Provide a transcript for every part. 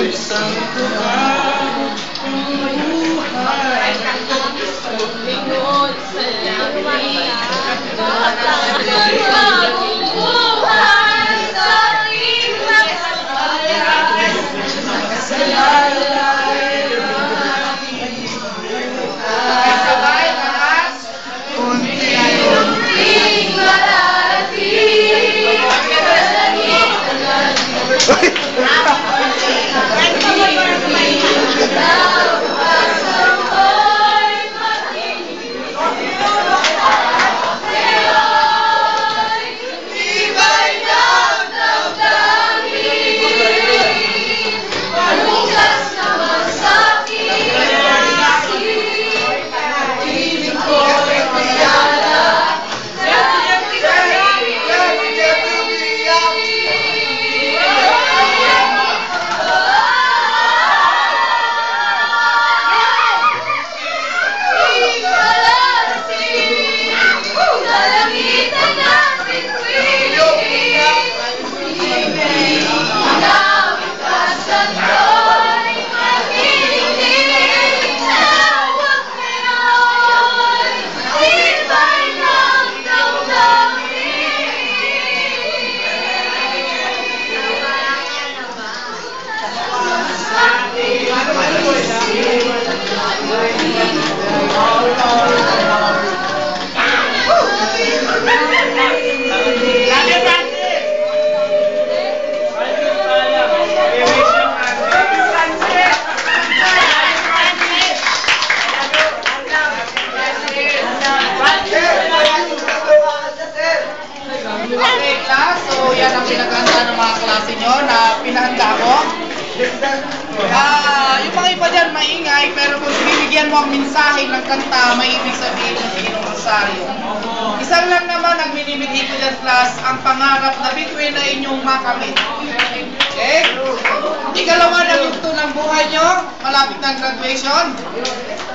Isang tuwa pumuhay lingkod sa langit bagong buhay sa ating nakasalalay sabay taas unti-unting mararating So, yan ang pinaganda ng mga klase nyo na pinahanda ko. Yung mga iba dyan maingay, pero kung bibigyan mo ang mensahe ng kanta, may ibig sabihin ng Ginong Rosario. Isang lang naman ang minimiti ko dyan, class, ang pangarap na bituin na inyong makamit. Okay? Ikalawa na yugto ng buhay nyo, malapit ng graduation.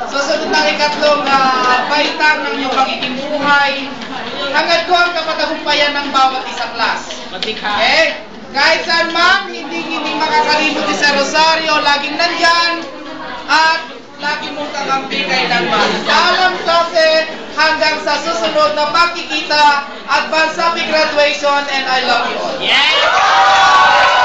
Susunod na ikatlong baitang ng inyong magiging buhay. Hangad ko ang kapatagumpayan ng bawat isang class. Okay? Kahit saan man, hindi makakalimot sa Rosario, laging nandyan, at lagi mong kakampi kailanman. Paalam klase, hanggang sa susunod na pagkikita, advance happy graduation, and I love you all. Yeah!